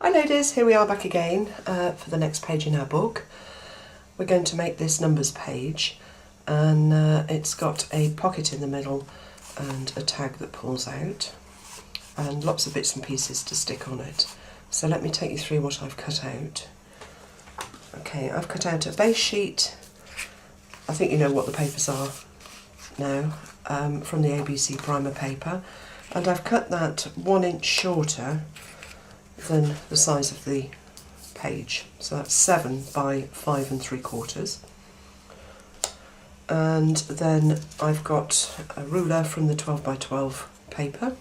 Hi ladies, here we are back again for the next page in our book. We're going to make this numbers page, and it's got a pocket in the middle and a tag that pulls out and lots of bits and pieces to stick on it. So let me take you through what I've cut out. Okay, I've cut out a base sheet. I think you know what the papers are now, from the ABC primer paper, and I've cut that 1 inch shorter than the size of the page, so that's 7 by 5 3/4. And then I've got a ruler from the 12 by 12 paper,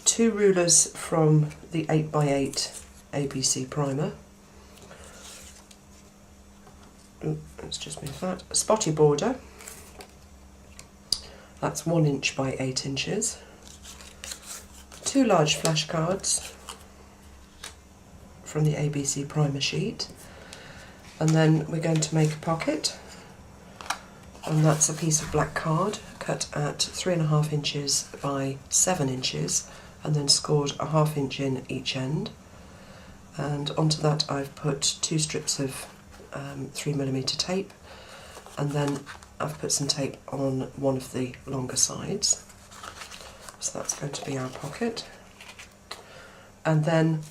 2 rulers from the 8 by 8 ABC primer. Let's just move that. A spotty border, that's 1 inch by 8 inches. 2 large flashcards from the ABC primer sheet, and then we're going to make a pocket, and that's a piece of black card cut at 3.5 inches by 7 inches and then scored a 1/2 inch in each end, and onto that I've put 2 strips of 3mm tape, and then I've put some tape on one of the longer sides. So that's going to be our pocket. And then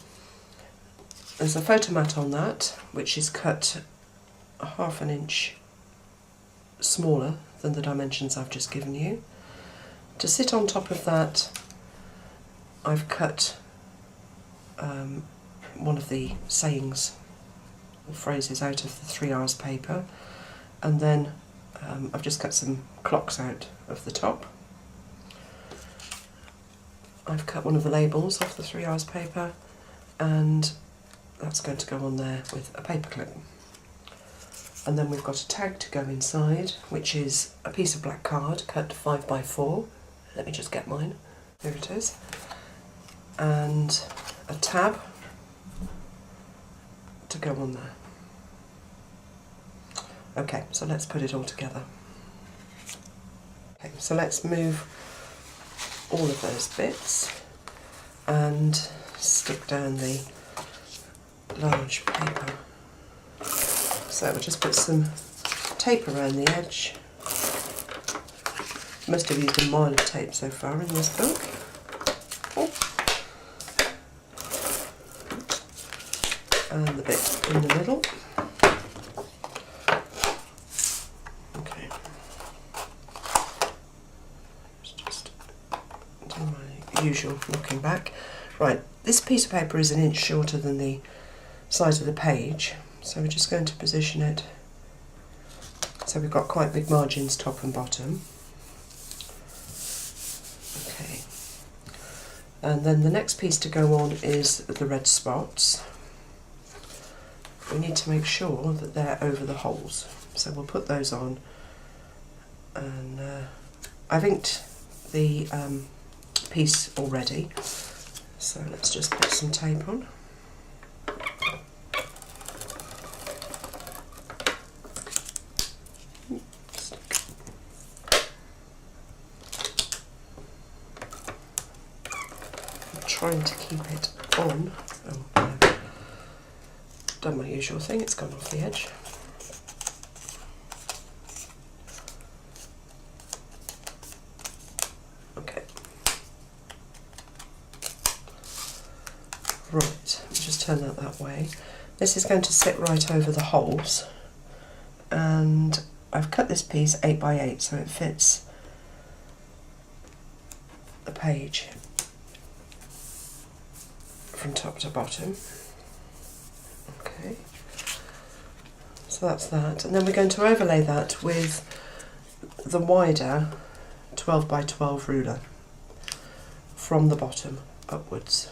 there's a photo mat on that, which is cut a 1/2 inch smaller than the dimensions I've just given you. To sit on top of that, I've cut one of the sayings or phrases out of the 3 R's paper, and then I've just cut some clocks out of the top. I've cut one of the labels off the 3 R's paper, and that's going to go on there with a paper clip. And then we've got a tag to go inside, which is a piece of black card cut 5 by 4. Let me just get mine. There it is. And a tab to go on there. Okay, so let's put it all together. Okay, so let's move all of those bits and stick down the large paper. So we'll just put some tape around the edge. Must have used a mile of tape so far in this book. Oh. And the bit in the middle. Okay. Just do my usual looking back. Right, this piece of paper is 1 inch shorter than the size of the page, so we're just going to position it so we've got quite big margins top and bottom. Okay, and then the next piece to go on is the red spots. We need to make sure that they're over the holes, so we'll put those on, and I've inked the piece already, so let's just put some tape on. Trying to keep it on. Oh, no. Done my usual thing, it's gone off the edge. Okay. Right, just turn that way. This is going to sit right over the holes, and I've cut this piece 8 by 8 so it fits the page from top to bottom. Okay, so that's that, and then we're going to overlay that with the wider 12 by 12 ruler from the bottom upwards.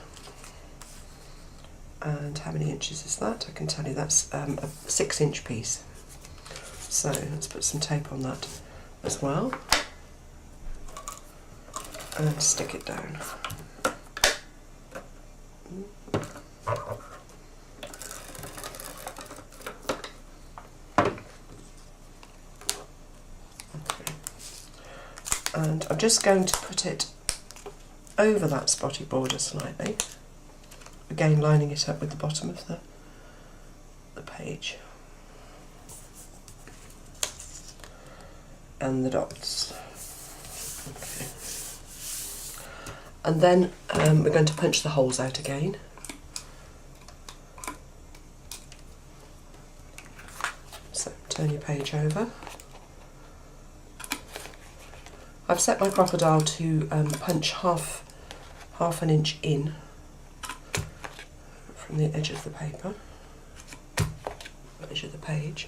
And how many inches is that? I can tell you that's a 6 inch piece. So let's put some tape on that as well and stick it down. Okay. And I'm just going to put it over that spotty border slightly, again lining it up with the bottom of the page. And the dots. Okay. And then we're going to punch the holes out again. So turn your page over. I've set my crocodile to punch half an inch in from the edge of the paper, edge of the page,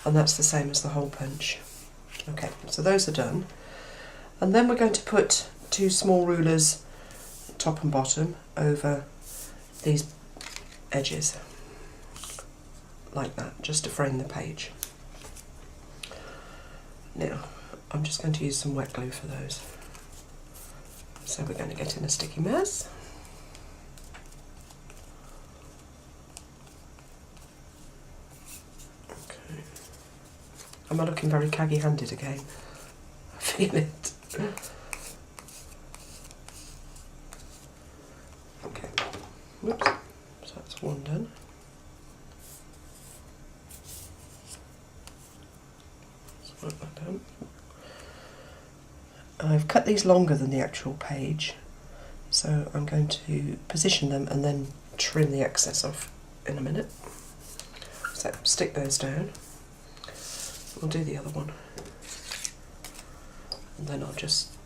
and that's the same as the hole punch. Okay, so those are done, and then we're going to put 2 small rulers, top and bottom, over these edges, like that, just to frame the page. Now, I'm just going to use some wet glue for those. So we're going to get in a sticky mess. Okay. Am I looking very caggy-handed again? I feel it. Okay. Whoops. So that's one done. Let's work that down. I've cut these longer than the actual page, so I'm going to position them and then trim the excess off in a minute. So stick those down. We'll do the other one, and then I'll just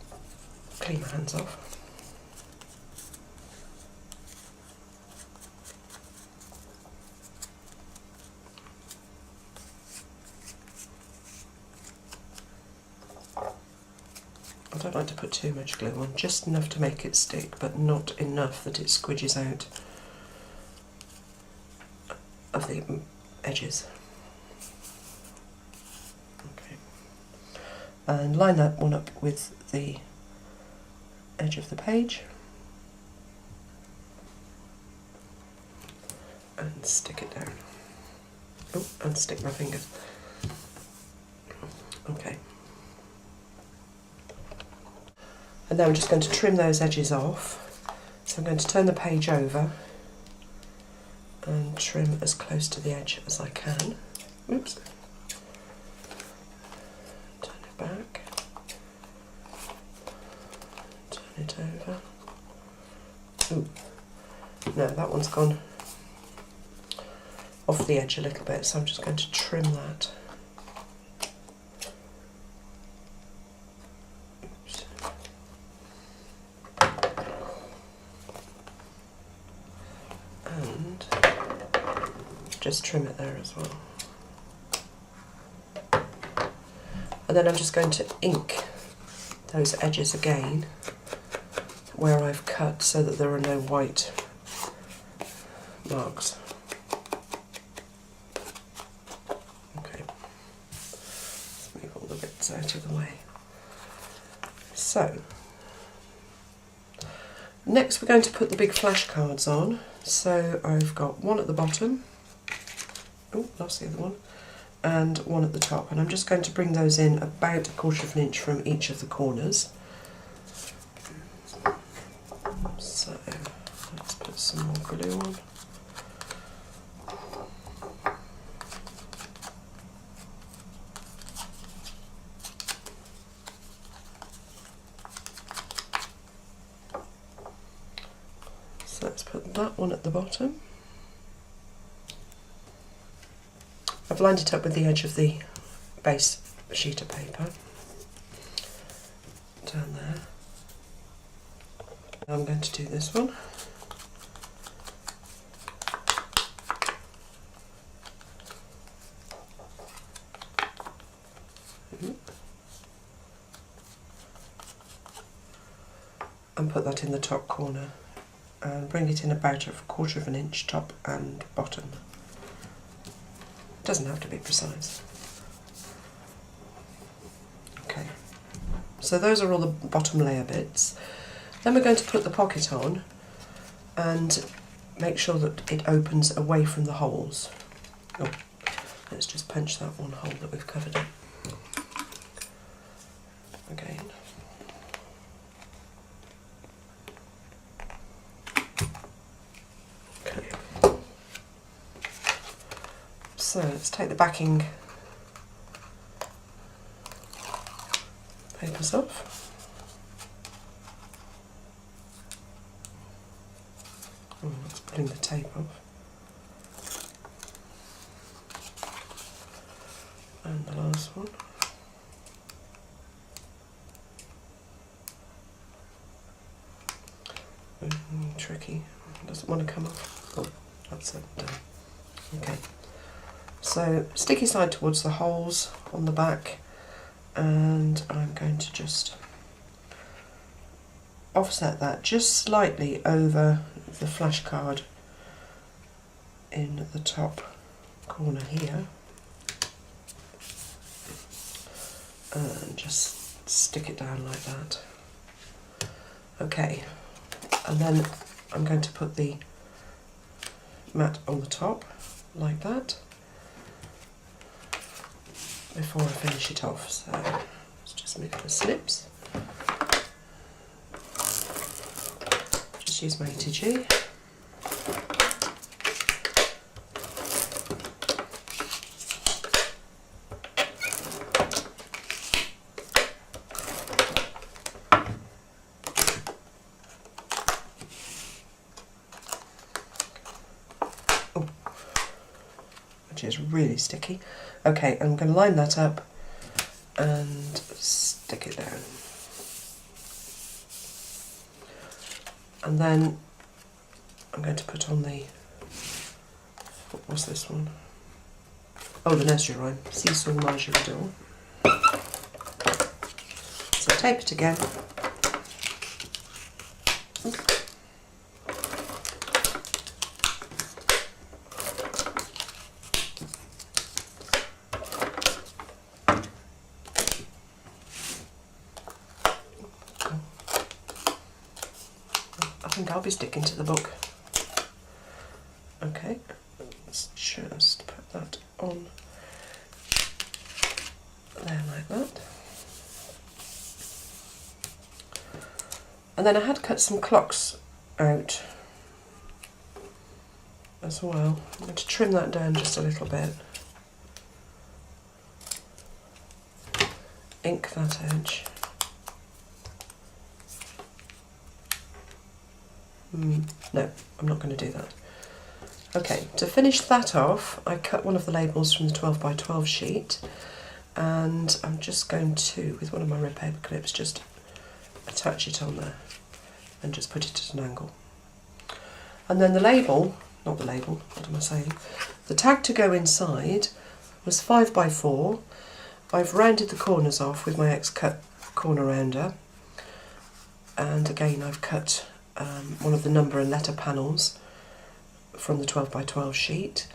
clean my hands off. I don't like to put too much glue on, just enough to make it stick, but not enough that it squidges out of the edges. Okay. And line that one up with the edge of the page and stick it down. Oh, and stick my finger. Okay. And then I'm just going to trim those edges off. So I'm going to turn the page over and trim as close to the edge as I can. Oops. Turn it back. Turn it over. Ooh. No, that one's gone off the edge a little bit, so I'm just going to trim that. Just trim it there as well. And then I'm just going to ink those edges again where I've cut so that there are no white marks. Okay, let's move all the bits out of the way. So, next we're going to put the big flashcards on. So I've got one at the bottom. Oh, that's the other one, and one at the top, and I'm just going to bring those in about 1/4 inch from each of the corners. So let's put some more glue on. So let's put that one at the bottom. I've lined it up with the edge of the base sheet of paper, down there. I'm going to do this one. And put that in the top corner and bring it in about 1/4 inch top and bottom. Doesn't have to be precise. Okay, so those are all the bottom layer bits. Then we're going to put the pocket on and make sure that it opens away from the holes. Oh, let's just punch that one hole that we've covered in. Again. So let's take the backing papers off. Oh, that's pulling the tape off. And the last one. Tricky, it doesn't want to come off. Oh, that's it, done. Okay, so sticky side towards the holes on the back, and I'm going to just offset that just slightly over the flash card in the top corner here, and just stick it down like that. Okay, and then I'm going to put the mat on the top like that before I finish it off. So let's just move the snips. Just use my ATG. Is really sticky. Okay, I'm going to line that up and stick it down. And then I'm going to put on the, what was this one? Oh, the nursery rhyme, Seesaw Margeridor. So tape it again. I think I'll be sticking to the book. Okay, let's just put that on there like that. And then I had cut some clocks out as well. I'm going to trim that down just a little bit. Ink that edge. No, I'm not going to do that. Okay, to finish that off, I cut one of the labels from the 12 by 12 sheet, and I'm just going to, with one of my red paper clips, just attach it on there and just put it at an angle. And then the label, not the label, what am I saying? The tag to go inside was 5 by 4. I've rounded the corners off with my X-cut corner rounder, and again I've cut one of the number and letter panels from the 12 by 12 sheet,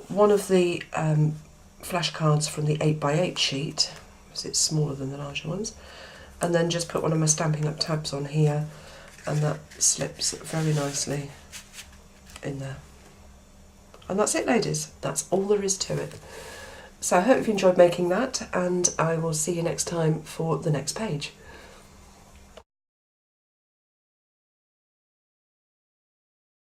one of the flashcards from the 8 by 8 sheet, because it's smaller than the larger ones, and then just put one of my Stampin' Up tabs on here, and that slips very nicely in there. And that's it, ladies, that's all there is to it. So I hope you enjoyed making that, and I will see you next time for the next page.